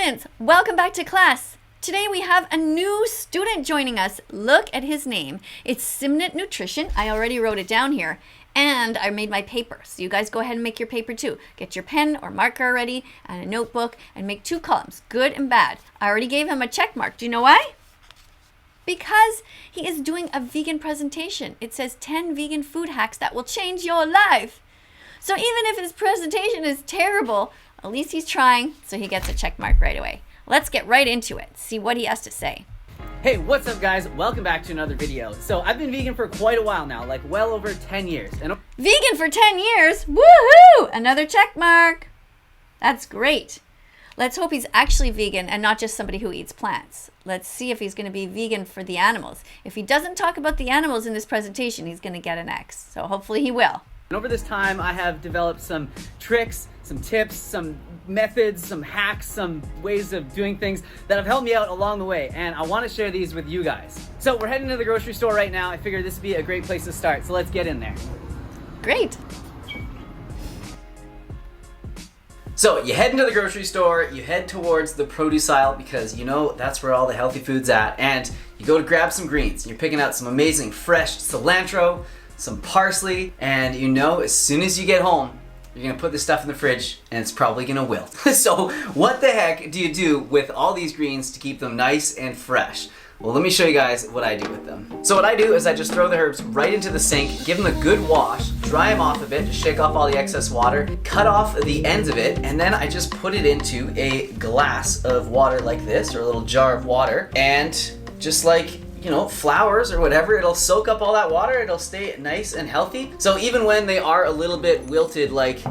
students, welcome back to class. Today we have a new student joining us. Look at his name. It's Simnett Nutrition. I already wrote it down here. And I made my paper. So you guys go ahead and make your paper too. Get your pen or marker ready and a notebook and make 2 columns, good and bad. I already gave him a check mark. Do you know why? Because he is doing a vegan presentation. It says 10 vegan food hacks that will change your life. So even if his presentation is terrible, at least he's trying, so he gets a check mark right away. Let's get right into it, see what he has to say. Hey, what's up guys? Welcome back to another video. So I've been vegan for quite a while now, like well over 10 years. And Vegan for 10 years? Woohoo! Another check mark. That's great. Let's hope he's actually vegan and not just somebody who eats plants. Let's see if he's going to be vegan for the animals. If he doesn't talk about the animals in this presentation, he's going to get an X. So hopefully he will. And over this time, I have developed some tricks, some tips, some methods, some hacks, some ways of doing things that have helped me out along the way. And I want to share these with you guys. So we're heading to the grocery store right now. I figured this would be a great place to start. So let's get in there. Great. So you head into the grocery store, you head towards the produce aisle because you know that's where all the healthy food's at, and you go to grab some greens. And you're picking out some amazing fresh cilantro, some parsley, and you know as soon as you get home, you're gonna put this stuff in the fridge and it's probably gonna wilt. So what the heck do you do with all these greens to keep them nice and fresh? Well, let me show you guys what I do with them. So what I do is I just throw the herbs right into the sink, give them a good wash, dry them off a bit, just shake off all the excess water, cut off the ends of it, and then I just put it into a glass of water like this, or a little jar of water, and just like, you know, flowers or whatever, it'll soak up all that water, it'll stay nice and healthy. So even when they are a little bit wilted like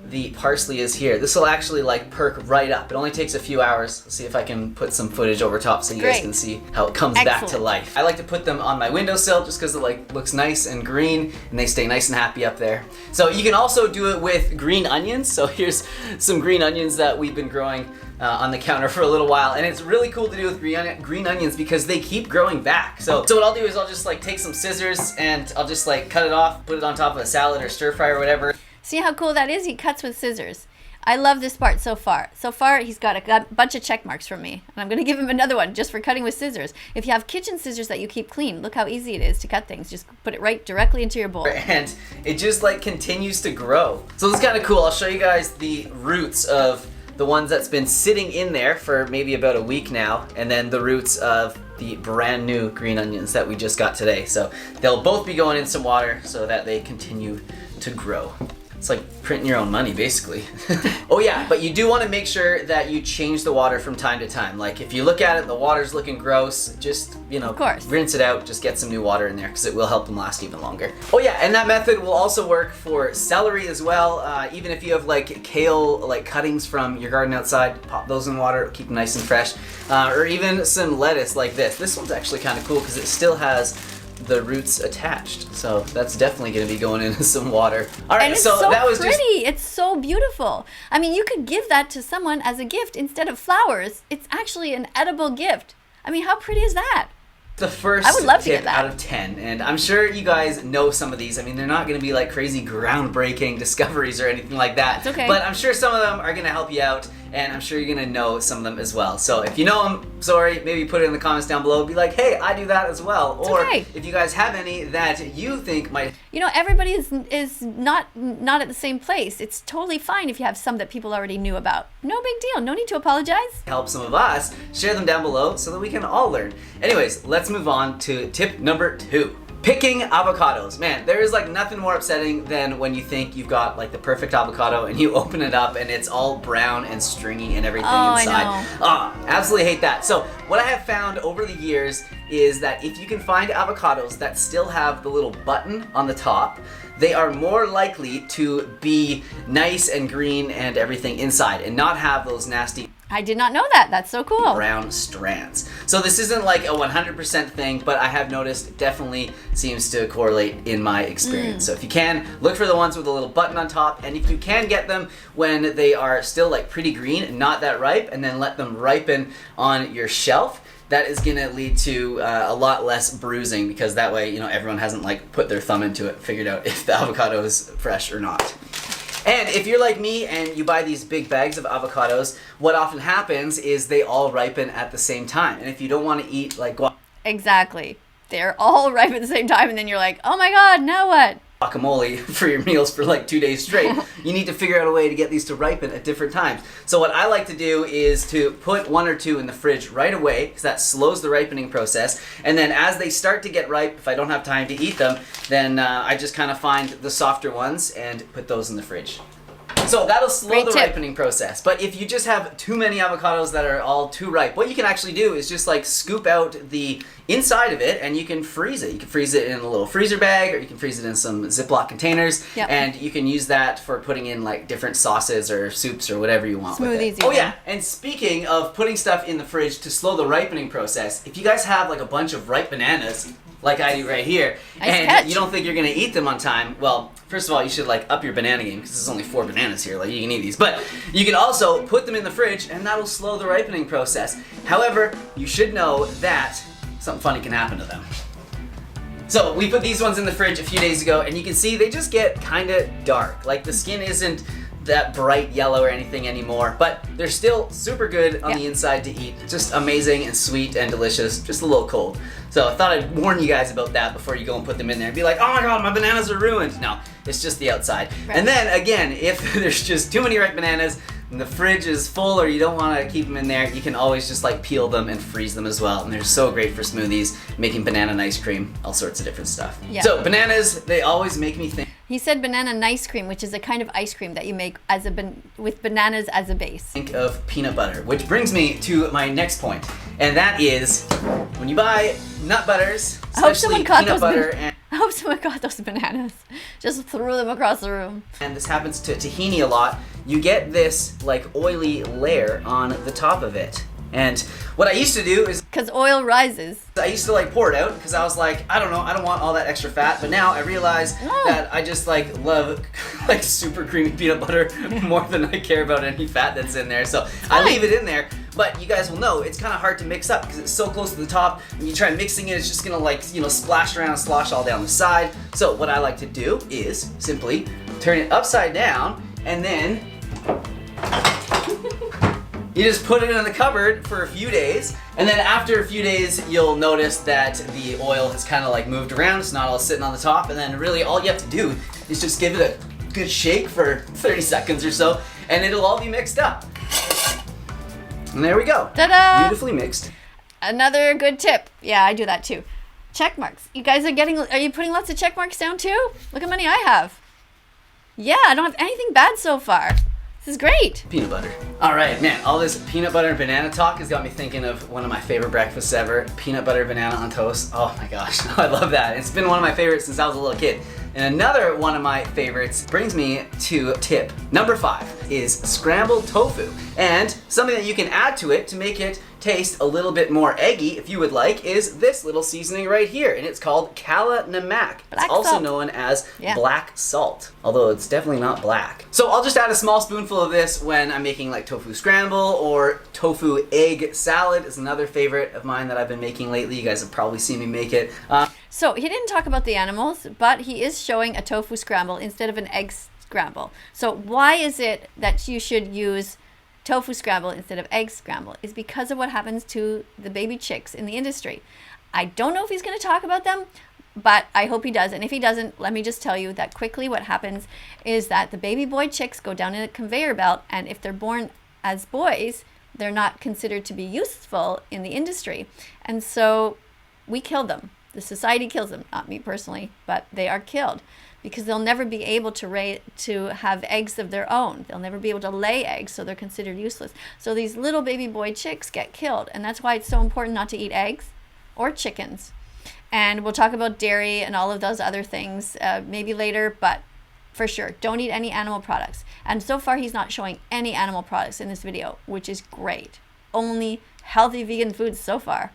the parsley is here, this will actually like perk right up. It only takes a few hours. Let's see if I can put some footage over top so you guys can see how it comes back to life. I like to put them on my windowsill just because it like looks nice and green and they stay nice and happy up there. So you can also do it with green onions. So here's some green onions that we've been growing on the counter for a little while, and it's really cool to do with green onions because they keep growing back. So what I'll do is I'll just like take some scissors and I'll just like cut it off, put it on top of a salad or stir fry or whatever. See how cool that is? He cuts with scissors. I love this part so far. So far, he's got a bunch of check marks from me. And I'm going to give him another one just for cutting with scissors. If you have kitchen scissors that you keep clean, look how easy it is to cut things. Just put it right directly into your bowl. And it just like continues to grow. So it's kind of cool. I'll show you guys the roots of the ones that's been sitting in there for maybe about a week now, and then the roots of the brand new green onions that we just got today. So they'll both be going in some water so that they continue to grow. It's like printing your own money, basically. Oh yeah, but you do want to make sure that you change the water from time to time. Like if you look at it, the water's looking gross, just, you know, rinse it out, just get some new water in there because it will help them last even longer. Oh yeah, and that method will also work for celery as well. Even if you have like kale, like cuttings from your garden outside, pop those in water, keep them nice and fresh. Or even some lettuce like this. This one's actually kind of cool because it still has the roots attached, so that's definitely going to be going into some water. All right, and it's so that was pretty. It's so beautiful. I mean, you could give that to someone as a gift instead of flowers. It's actually an edible gift. I mean, how pretty is that? The first tip out of 10, and I'm sure you guys know some of these. I mean, they're not going to be like crazy groundbreaking discoveries or anything like that. It's okay. But I'm sure some of them are going to help you out, and I'm sure you're going to know some of them as well. So if you know them, sorry, maybe put it in the comments down below. Be like, hey, I do that as well. It's or okay. If you guys have any that you think might... You know, everybody is not at the same place. It's totally fine if you have some that people already knew about. No big deal. No need to apologize. Help some of us. Share them down below so that we can all learn. Anyways, let's move on to tip number 2. Picking avocados. Man, there is like nothing more upsetting than when you think you've got like the perfect avocado and you open it up and it's all brown and stringy and everything inside. I know. Oh, absolutely hate that. So what I have found over the years is that if you can find avocados that still have the little button on the top, they are more likely to be nice and green and everything inside and not have those nasty I did not know that. That's so cool. brown strands. So this isn't like a 100% thing, but I have noticed it definitely seems to correlate in my experience. So if you can, look for the ones with a little button on top, and if you can get them when they are still like pretty green and not that ripe, and then let them ripen on your shelf, that is gonna lead to a lot less bruising, because that way, you know, everyone hasn't like put their thumb into it, figured out if the avocado is fresh or not. And if you're like me and you buy these big bags of avocados, what often happens is they all ripen at the same time. And if you don't want to eat like Exactly. They're all ripe at the same time, and then you're like, oh my God, now what? guacamole for your meals for like 2 days straight, you need to figure out a way to get these to ripen at different times. So what I like to do is to put 1 or 2 in the fridge right away, because that slows the ripening process. And then as they start to get ripe, if I don't have time to eat them, then I just kind of find the softer ones and put those in the fridge. So that'll slow the ripening process. But if you just have too many avocados that are all too ripe, what you can actually do is just like scoop out the inside of it and you can freeze it. You can freeze it in a little freezer bag, or you can freeze it in some Ziploc containers. Yep. And you can use that for putting in like different sauces or soups or whatever you want. Smoothies. With it. Oh yeah, and speaking of putting stuff in the fridge to slow the ripening process, if you guys have like a bunch of ripe bananas, like I do right here, and you don't think you're gonna eat them on time, well, first of all, you should like up your banana game, because there's only 4 bananas here, like you can eat these. But you can also put them in the fridge and that'll slow the ripening process. However, you should know that something funny can happen to them. So we put these ones in the fridge a few days ago, and you can see they just get kind of dark. Like the skin isn't that bright yellow or anything anymore, but they're still super good on the inside to eat. Just amazing and sweet and delicious, just a little cold. So I thought I'd warn you guys about that before you go and put them in there and be like, oh my God, my bananas are ruined. No, it's just the outside. Right. And then again, if there's just too many ripe bananas and the fridge is full or you don't want to keep them in there, you can always just like peel them and freeze them as well. And they're so great for smoothies, making banana ice cream, all sorts of different stuff. Yeah. So bananas, they always make me think. He said banana ice cream, which is a kind of ice cream that you make as with bananas as a base. Think of peanut butter, which brings me to my next point, and that is when you buy nut butters, especially peanut butter. I hope someone got those bananas. Just threw them across the room. And this happens to tahini a lot. You get this like oily layer on the top of it. And what I used to do is, because oil rises, I used to like pour it out because I was like, I don't know, I don't want all that extra fat. But now I realize that I just like love like super creamy peanut butter more than I care about any fat that's in there. So I leave it in there. But you guys will know it's kind of hard to mix up because it's so close to the top. When you try mixing it, it's just gonna like, you know, splash around and slosh all down the side. So what I like to do is simply turn it upside down, and then you just put it in the cupboard for a few days, and then after a few days, you'll notice that the oil has kind of like moved around. It's not all sitting on the top, and then really all you have to do is just give it a good shake for 30 seconds or so, and it'll all be mixed up. And there we go. Ta-da! Beautifully mixed. Another good tip. Yeah, I do that too. Check marks. You guys are you putting lots of check marks down too? Look how many I have. Yeah, I don't have anything bad so far. This is great. Peanut butter. All right, man, all this peanut butter and banana talk has got me thinking of one of my favorite breakfasts ever, peanut butter banana on toast. Oh my gosh, I love that. It's been one of my favorites since I was a little kid. And another one of my favorites brings me to tip number 5 is scrambled tofu. And something that you can add to it to make it taste a little bit more eggy, if you would like, is this little seasoning right here, and it's called kala namak. It's also known as black salt, although it's definitely not black. So I'll just add a small spoonful of this when I'm making like tofu scramble, or tofu egg salad is another favorite of mine that I've been making lately. You guys have probably seen me make it. So he didn't talk about the animals, but he is showing a tofu scramble instead of an egg scramble. So why is it that you should use tofu scramble instead of egg scramble? Is because of what happens to the baby chicks in the industry. I don't know if he's going to talk about them, but I hope he does. And if he doesn't, let me just tell you that quickly what happens is that the baby boy chicks go down in a conveyor belt, and if they're born as boys, they're not considered to be useful in the industry. And so we kill them. The society kills them, not me personally, but they are killed because they'll never be able to have eggs of their own. They'll never be able to lay eggs, so they're considered useless. So these little baby boy chicks get killed, and that's why it's so important not to eat eggs or chickens. And we'll talk about dairy and all of those other things maybe later, but for sure, don't eat any animal products. And so far, he's not showing any animal products in this video, which is great. Only healthy vegan foods so far.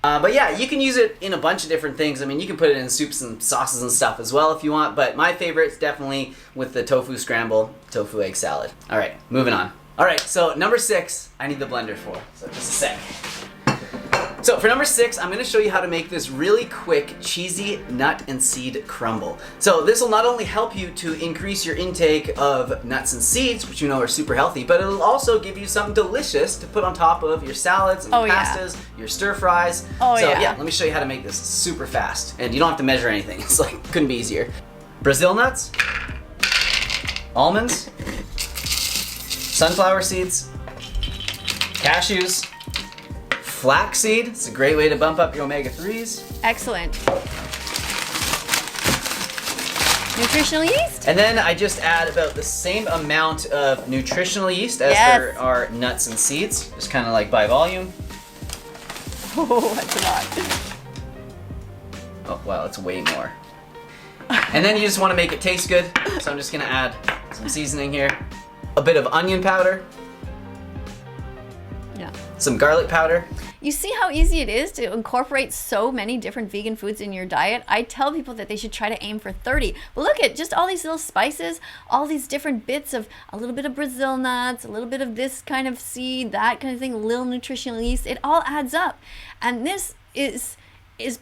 But yeah, you can use it in a bunch of different things. I mean, you can put it in soups and sauces and stuff as well if you want, but my favorite's definitely with the tofu scramble, tofu egg salad. All right, moving on. All right, so number 6, I need the blender for, so just a sec. So for number 6, I'm going to show you how to make this really quick, cheesy nut and seed crumble. So this will not only help you to increase your intake of nuts and seeds, which you know are super healthy, but it'll also give you something delicious to put on top of your salads and pastas, your stir fries. So yeah, let me show you how to make this super fast. And you don't have to measure anything. It's like, couldn't be easier. Brazil nuts, almonds, sunflower seeds, cashews, flaxseed. It's a great way to bump up your omega-3s. Excellent. Nutritional yeast? And then I just add about the same amount of nutritional yeast as there are nuts and seeds, just kind of like by volume. Oh, that's a lot. Oh, wow, it's way more. And then you just want to make it taste good, so I'm just going to add some seasoning here. A bit of onion powder. Yeah. Some garlic powder. You see how easy it is to incorporate so many different vegan foods in your diet? I tell people that they should try to aim for 30. But look at just all these little spices, all these different bits of a little bit of Brazil nuts, a little bit of this kind of seed, that kind of thing, little nutritional yeast. It all adds up. And this is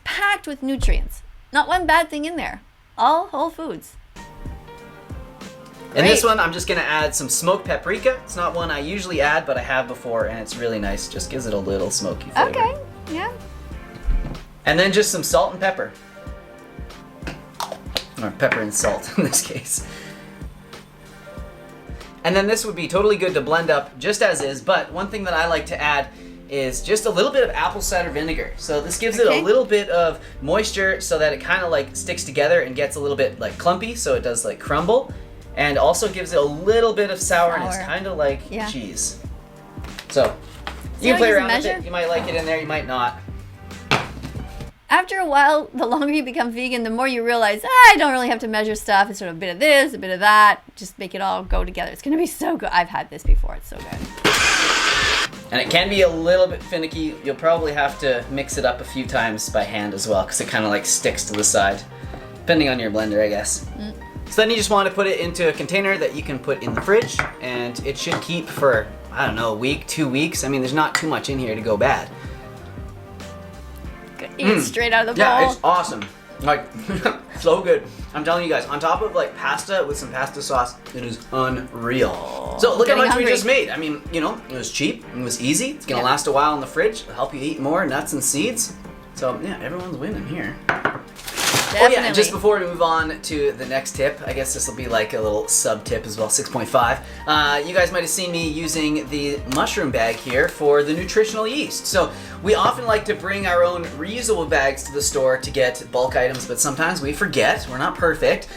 packed with nutrients. Not one bad thing in there. All whole foods. In this one, I'm just going to add some smoked paprika. It's not one I usually add, but I have before, and it's really nice. Just gives it a little smoky flavor. Okay, yeah. And then just some salt and pepper. Or pepper and salt in this case. And then this would be totally good to blend up just as is, but one thing that I like to add is just a little bit of apple cider vinegar. So this gives it a little bit of moisture so that it kind of like sticks together and gets a little bit like clumpy, so it does like crumble. And also gives it a little bit of sourness, kind of like cheese. So you can play around with it. You might like it in there, you might not. After a while, the longer you become vegan, the more you realize, I don't really have to measure stuff. It's sort of a bit of this, a bit of that. Just make it all go together. It's going to be so good. I've had this before. It's so good. And it can be a little bit finicky. You'll probably have to mix it up a few times by hand as well, because it kind of like sticks to the side, depending on your blender, I guess. So then you just want to put it into a container that you can put in the fridge, and it should keep for, I don't know, a week, 2 weeks. I mean, there's not too much in here to go bad. Eat it straight out of the bowl. Yeah, it's awesome. Like, so good. I'm telling you guys, on top of like pasta with some pasta sauce, it is unreal. So look how much we just made. I mean, you know, it was cheap, it was easy. It's gonna last a while in the fridge. It'll help you eat more nuts and seeds. So yeah, everyone's winning here. Definitely. Oh yeah, and just before we move on to the next tip, I guess this will be like a little sub-tip as well, 6.5. You guys might have seen me using the mushroom bag here for the nutritional yeast. So we often like to bring our own reusable bags to the store to get bulk items, but sometimes we forget. We're not perfect.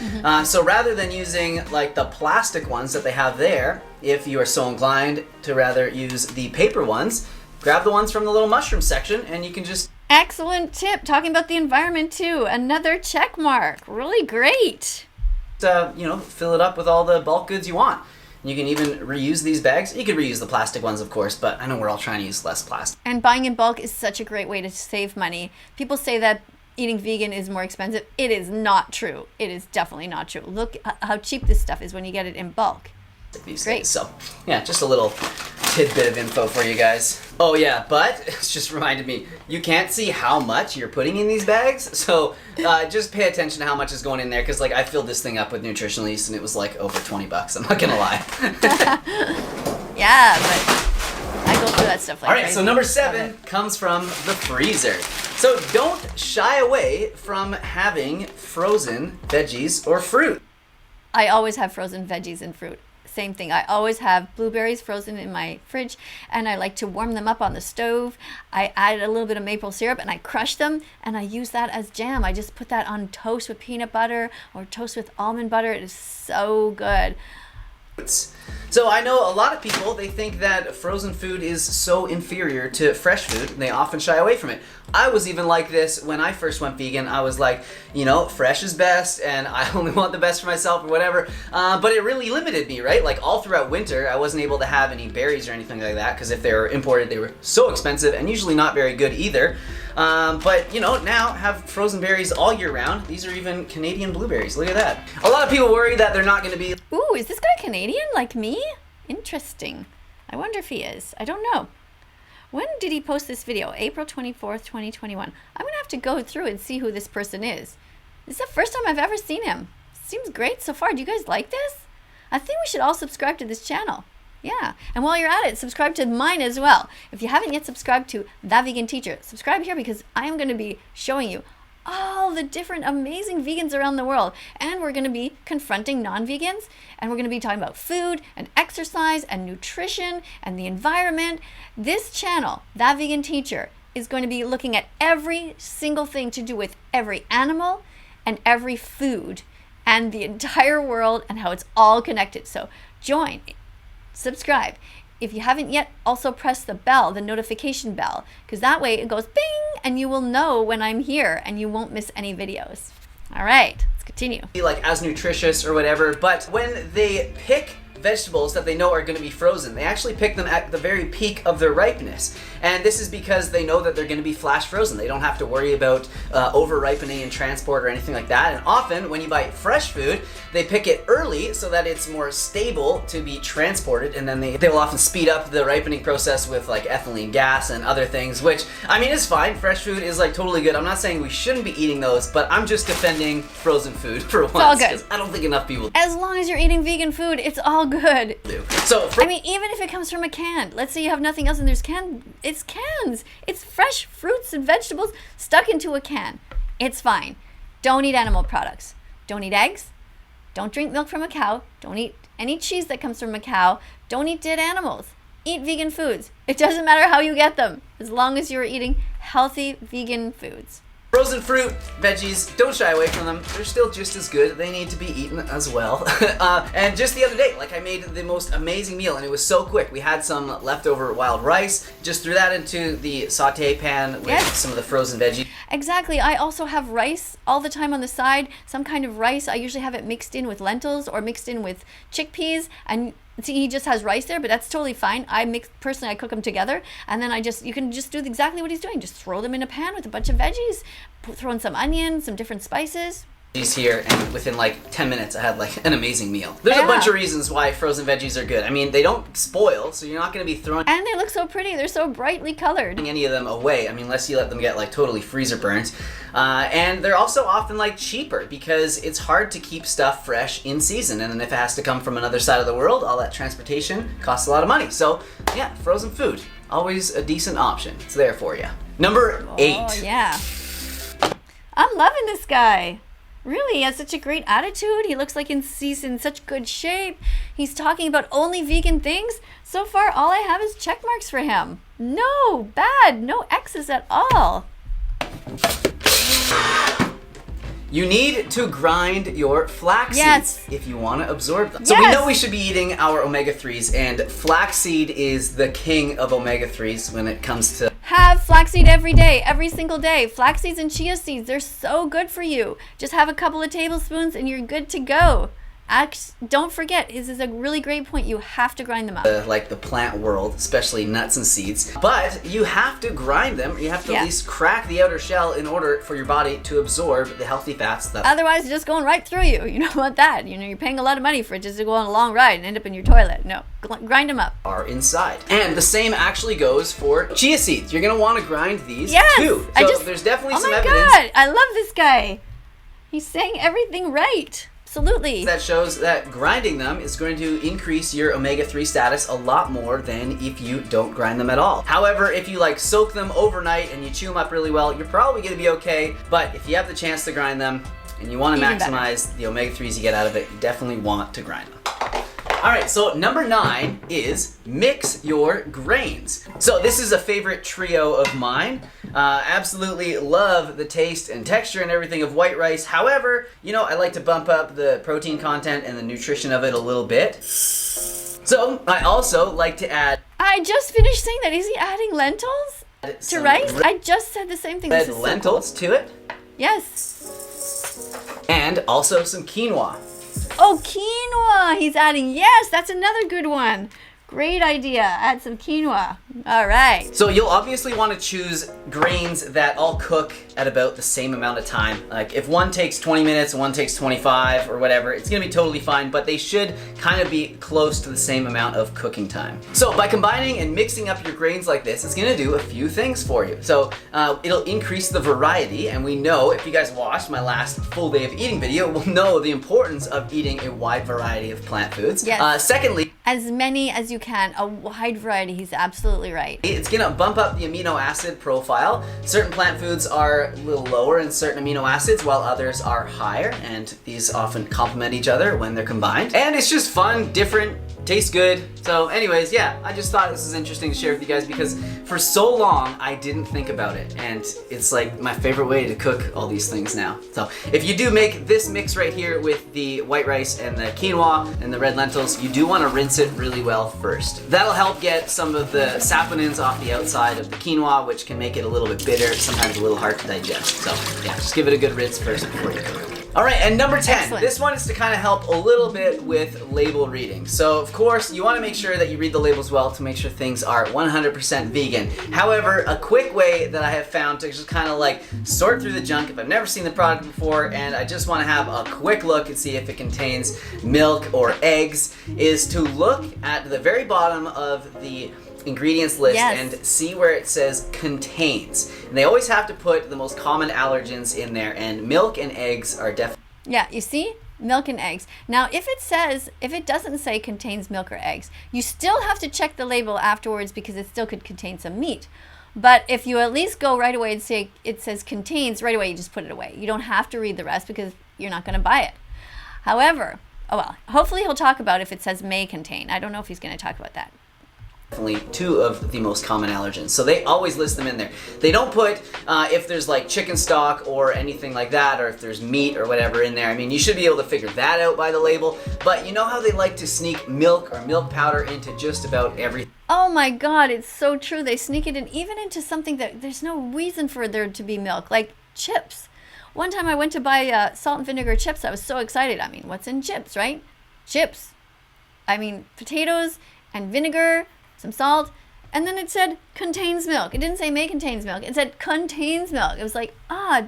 So rather than using like the plastic ones that they have there, if you are so inclined to rather use the paper ones, grab the ones from the little mushroom section and you can just... Excellent tip. Talking about the environment too. Another check mark. Really great. You know, fill it up with all the bulk goods you want. You can even reuse these bags. You could reuse the plastic ones, of course, but I know we're all trying to use less plastic. And buying in bulk is such a great way to save money. People say that eating vegan is more expensive. It is not true. It is definitely not true. Look how cheap this stuff is when you get it in bulk. These days. So, yeah, just a little tidbit of info for you guys. Oh yeah, but it's just reminded me, you can't see how much you're putting in these bags, so just pay attention to how much is going in there, because like I filled this thing up with nutritional yeast and it was like over 20 bucks, I'm not gonna lie. Yeah, but I go through that stuff like Alright, crazy. so number 7 comes from the freezer. So don't shy away from having frozen veggies or fruit. I always have frozen veggies and fruit. Same thing. I always have blueberries frozen in my fridge, and I like to warm them up on the stove. I add a little bit of maple syrup and I crush them and I use that as jam. I just put that on toast with peanut butter or toast with almond butter. It is so good. So I know a lot of people, they think that frozen food is so inferior to fresh food, and they often shy away from it. I was even like this when I first went vegan. I was like, you know, fresh is best, and I only want the best for myself or whatever. But it really limited me, right? Like all throughout winter, I wasn't able to have any berries or anything like that, because if they were imported, they were so expensive and usually not very good either. But, you know, now have frozen berries all year round. These are even Canadian blueberries. Look at that. A lot of people worry that they're not going to be... Ooh, is this guy Canadian like me? Interesting. I wonder if he is. I don't know. When did he post this video? April 24th, 2021. I'm gonna have to go through and see who this person is. This is the first time I've ever seen him. Seems great so far. Do you guys like this? I think we should all subscribe to this channel. Yeah, and while you're at it, subscribe to mine as well. If you haven't yet subscribed to That Vegan Teacher, subscribe here because I am going to be showing you all the different amazing vegans around the world. And we're going to be confronting non-vegans, and we're going to be talking about food and exercise and nutrition and the environment. This channel, That Vegan Teacher, is going to be looking at every single thing to do with every animal and every food and the entire world and how it's all connected. So join, subscribe. If you haven't yet, also press the bell, the notification bell, because that way it goes bing and you will know when I'm here and you won't miss any videos. All right, let's continue. Like as nutritious or whatever, but when they pick vegetables that they know are going to be frozen, they actually pick them at the very peak of their ripeness. And this is because they know that they're going to be flash frozen. They don't have to worry about over ripening and transport or anything like that. And often when you buy fresh food, they pick it early so that it's more stable to be transported, and then they will often speed up the ripening process with like ethylene gas and other things, which I mean is fine. Fresh food is like totally good. I'm not saying we shouldn't be eating those, but I'm just defending frozen food for once. all good. 'Cause I don't think enough people As long as you're eating vegan food, it's all good. do. So I mean, even if it comes from a can, let's say you have nothing else and there's it's cans. It's fresh fruits and vegetables stuck into a can. It's fine. Don't eat animal products. Don't eat eggs. Don't drink milk from a cow. Don't eat any cheese that comes from a cow. Don't eat dead animals. Eat vegan foods. It doesn't matter how you get them, as long as you're eating healthy vegan foods. frozen fruit, veggies, don't shy away from them. They're still just as good. They need to be eaten as well. And just the other day, like I made the most amazing meal and it was so quick. We had some leftover wild rice. Just threw that into the saute pan with some of the frozen veggies. Exactly. I also have rice all the time on the side. Some kind of rice. I usually have it mixed in with lentils or mixed in with chickpeas. And see, he just has rice there, but that's totally fine. Personally, I cook them together, and then you can just do exactly what he's doing. Just throw them in a pan with a bunch of veggies, throw in some onions, some different spices. Here, and within like 10 minutes I had like an amazing meal. There's a bunch of reasons why frozen veggies are good. I mean, they don't spoil, so you're not going to be throwing and they look so pretty. They're so brightly colored. Any of them away. I mean, unless you let them get like totally freezer burnt. And they're also often like cheaper because it's hard to keep stuff fresh in season, and then if it has to come from another side of the world, all that transportation costs a lot of money. So yeah, frozen food, always a decent option. It's there for you. Number 8. Oh yeah, I'm loving this guy. Really, he has such a great attitude. He looks like he's in such good shape. He's talking about only vegan things. So far, all I have is check marks for him. No, bad, no X's at all. You need to grind your flax seeds if you want to absorb them. So we know we should be eating our omega-3s, and flaxseed is the king of omega-3s when it comes to... Have flaxseed every day, every single day. Flax seeds and chia seeds, they're so good for you. Just have a couple of tablespoons and you're good to go. Don't forget, this is a really great point. You have to grind them up. Like the plant world, especially nuts and seeds. But you have to grind them. You have to at least crack the outer shell in order for your body to absorb the healthy fats that... Otherwise, it's just going right through you. You don't want that. You know, you're paying a lot of money for it just to go on a long ride and end up in your toilet. No, grind them up. Are inside. And the same actually goes for chia seeds. You're going to want to grind these too. So there's definitely some evidence. Oh my God, I love this guy. He's saying everything right. Absolutely. That shows that grinding them is going to increase your omega-3 status a lot more than if you don't grind them at all. However, if you like soak them overnight and you chew them up really well, you're probably going to be okay. But if you have the chance to grind them and you want to maximize the omega-3s you get out of it, you definitely want to grind them. Alright, so number 9 is mix your grains. So this is a favorite trio of mine. Absolutely love the taste and texture and everything of white rice. However, you know, I like to bump up the protein content and the nutrition of it a little bit. So I also like to add... I just finished saying that. Is he adding lentils to rice? I just said the same thing. Add lentils to it. Yes. And also some quinoa. Oh, quinoa! He's adding. Yes, that's another good one. Great idea. Add some quinoa. All right. So you'll obviously want to choose grains that all cook at about the same amount of time. Like if one takes 20 minutes and one takes 25 or whatever, it's gonna be totally fine, but they should kind of be close to the same amount of cooking time. So by combining and mixing up your grains like this, it's gonna do a few things for you. So it'll increase the variety, and we know, if you guys watched my last full day of eating video, will know the importance of eating a wide variety of plant foods. Yes. Secondly, as many as you can, a wide variety. He's absolutely right. it's gonna bump up the amino acid profile. Certain plant foods are a little lower in certain amino acids, while others are higher, and these often complement each other when they're combined. And it's just fun, different, tastes good. So anyways, yeah, I just thought this was interesting to share with you guys because for so long I didn't think about it, and it's like my favorite way to cook all these things now. So if you do make this mix right here with the white rice and the quinoa and the red lentils, you do want to rinse it really well first. That'll help get some of the saponins off the outside of the quinoa, which can make it a little bit bitter, sometimes a little hard to digest. So yeah, just give it a good rinse first before you cook. All right, and number 10. Excellent. This one is to kind of help a little bit with label reading. So of course, you want to make sure that you read the labels well to make sure things are 100% vegan. However, a quick way that I have found to just kind of like sort through the junk if I've never seen the product before and I just want to have a quick look and see if it contains milk or eggs is to look at the very bottom of the ingredients list and see where it says contains. And they always have to put the most common allergens in there, and milk and eggs are definitely. Yeah, you see? Milk and eggs. Now, if it doesn't say contains milk or eggs, you still have to check the label afterwards because it still could contain some meat. But if you at least go right away and say it says contains, right away you just put it away. You don't have to read the rest because you're not going to buy it. However, hopefully he'll talk about if it says may contain. I don't know if he's going to talk about that. Definitely two of the most common allergens. So they always list them in there. They don't put if there's like chicken stock or anything like that, or if there's meat or whatever in there. I mean, you should be able to figure that out by the label, but you know how they like to sneak milk or milk powder into just about everything. Oh my God, it's so true. They sneak it in even into something that there's no reason for there to be milk, like chips. One time I went to buy salt and vinegar chips. I was so excited. I mean, what's in chips, right? Chips. I mean, potatoes and vinegar, some salt, and then it said contains milk. It didn't say may contains milk. It said contains milk. It was like,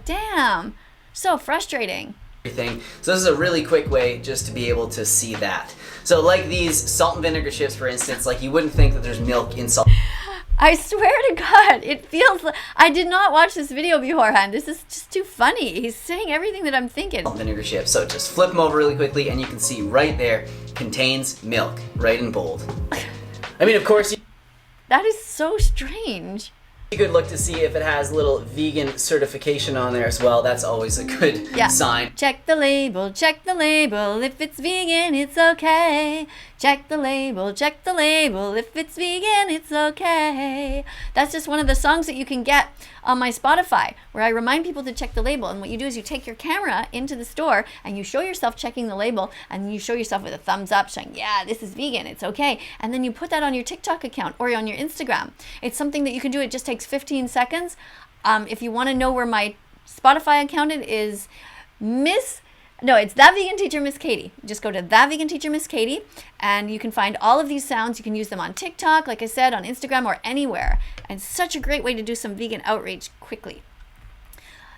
damn. So frustrating. So this is a really quick way just to be able to see that. So like these salt and vinegar chips, for instance, like you wouldn't think that there's milk in salt. I swear to God, it feels like I did not watch this video beforehand. This is just too funny. He's saying everything that I'm thinking. Salt and vinegar chips. So just flip them over really quickly and you can see right there, contains milk, right in bold. I mean, of course, that is so strange. a good look to see if it has a little vegan certification on there as well. That's always a good sign. Check the label, check the label. If it's vegan, it's okay. Check the label, if it's vegan, it's okay. That's just one of the songs that you can get on my Spotify, where I remind people to check the label. And what you do is you take your camera into the store and you show yourself checking the label, and you show yourself with a thumbs up saying, yeah, this is vegan, it's okay. And then you put that on your TikTok account or on your Instagram. It's something that you can do. It just takes 15 seconds. If you want to know where my Spotify account is, it's That Vegan Teacher Miss Katie. Just go to That Vegan Teacher Miss Katie, and you can find all of these sounds. You can use them on TikTok, like I said, on Instagram, or anywhere. And it's such a great way to do some vegan outreach quickly.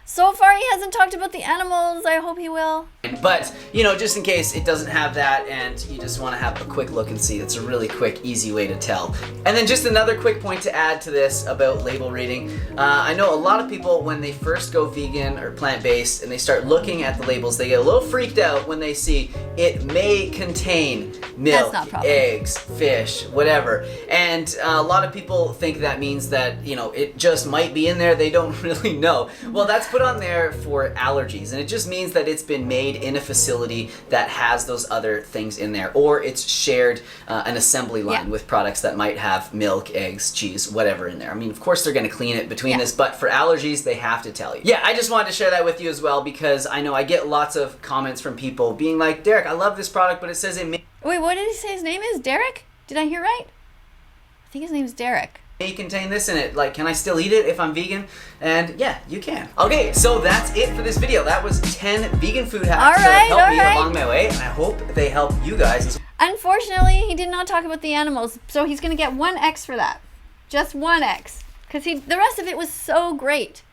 So far, he hasn't talked about the animals. I hope he will. But, just in case it doesn't have that and you just want to have a quick look and see, it's a really quick, easy way to tell. And then just another quick point to add to this about label reading. I know a lot of people, when they first go vegan or plant-based and they start looking at the labels, they get a little freaked out when they see it may contain milk, eggs, fish, whatever. And a lot of people think that means that, it just might be in there. They don't really know. Well, that's put on there for allergies, and it just means that it's been made in a facility that has those other things in there, or it's shared an assembly line with products that might have milk, eggs, cheese, whatever in there. I mean, of course they're going to clean it between this, but for allergies, they have to tell you. Yeah, I just wanted to share that with you as well, because I know I get lots of comments from people being like, Derek, I love this product, but it says it may... Wait, what did he say his name is? Derek? Did I hear right? I think his name is Derek. may contain this in it. Like, can I still eat it if I'm vegan? And yeah, you can. Okay, so that's it for this video. That was 10 vegan food hacks that have helped me along my way, and I hope they help you guys. Unfortunately, he did not talk about the animals, so he's going to get 1 X for that. Just 1 X. Because the rest of it was so great.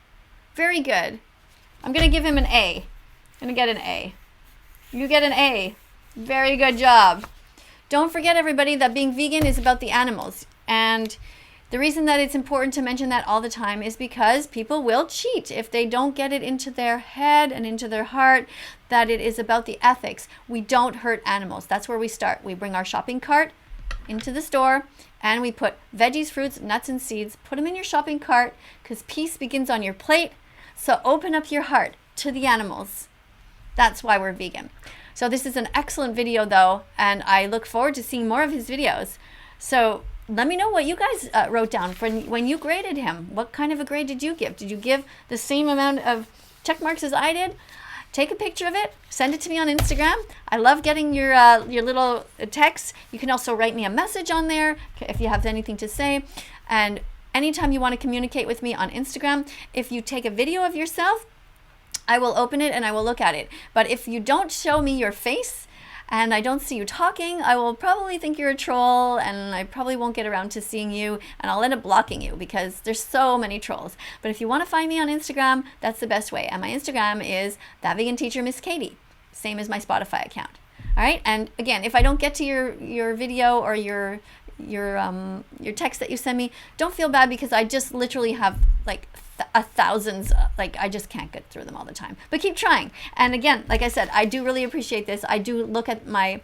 Very good. I'm going to give him an A. I'm going to get an A. You get an A. Very good job. Don't forget, everybody, that being vegan is about the animals. And the reason that it's important to mention that all the time is because people will cheat if they don't get it into their head and into their heart that it is about the ethics. We don't hurt animals. That's where we start. We bring our shopping cart into the store and we put veggies, fruits, nuts, and seeds. Put them in your shopping cart because peace begins on your plate. So open up your heart to the animals. That's why we're vegan. So this is an excellent video though, and I look forward to seeing more of his videos. So let me know what you guys wrote down when you graded him. What kind of a grade did you give? Did you give the same amount of check marks as I did? Take a picture of it, send it to me on Instagram. I love getting your little texts. You can also write me a message on there if you have anything to say. And anytime you want to communicate with me on Instagram, if you take a video of yourself, I will open it and I will look at it. But if you don't show me your face and I don't see you talking, I will probably think you're a troll and I probably won't get around to seeing you and I'll end up blocking you because there's so many trolls. But if you want to find me on Instagram, that's the best way. And my Instagram is That Vegan Teacher Miss Katie, same as my Spotify account. All right. And again, if I don't get to your video or your text that you send me, don't feel bad because I just literally have like thousands, like I just can't get through them all the time, but keep trying. And again, like I said, I do really appreciate this. I do look at my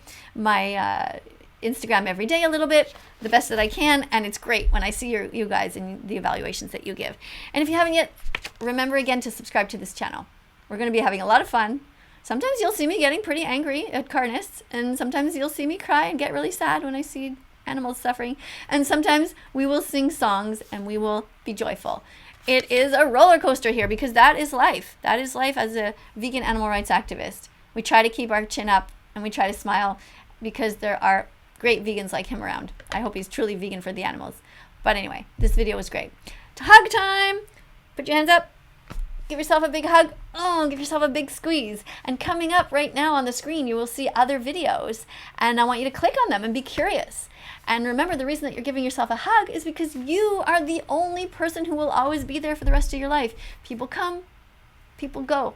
Instagram every day a little bit, the best that I can, and it's great when I see you guys and the evaluations that you give. And if you haven't yet, remember again to subscribe to this channel. We're going to be having a lot of fun. Sometimes you'll see me getting pretty angry at carnists, and sometimes you'll see me cry and get really sad when I see animals suffering, and sometimes we will sing songs and we will be joyful. It is a roller coaster here because that is life. That is life as a vegan animal rights activist. We try to keep our chin up and we try to smile because there are great vegans like him around. I hope he's truly vegan for the animals. But anyway, this video was great. Hug time! Put your hands up. Give yourself a big hug. Oh, give yourself a big squeeze. And coming up right now on the screen, you will see other videos. And I want you to click on them and be curious. And remember, the reason that you're giving yourself a hug is because you are the only person who will always be there for the rest of your life. People come, people go.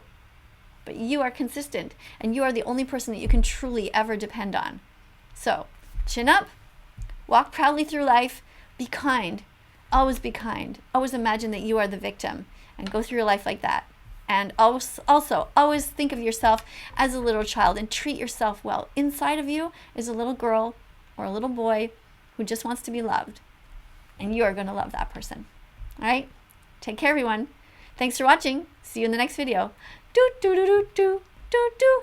But you are consistent. And you are the only person that you can truly ever depend on. So, chin up. Walk proudly through life. Be kind. Always be kind. Always imagine that you are the victim. And go through your life like that. And also, always think of yourself as a little child and treat yourself well. Inside of you is a little girl or a little boy who just wants to be loved. And you are going to love that person. All right? Take care, everyone. Thanks for watching. See you in the next video. Do, do, do, do, do, do, do.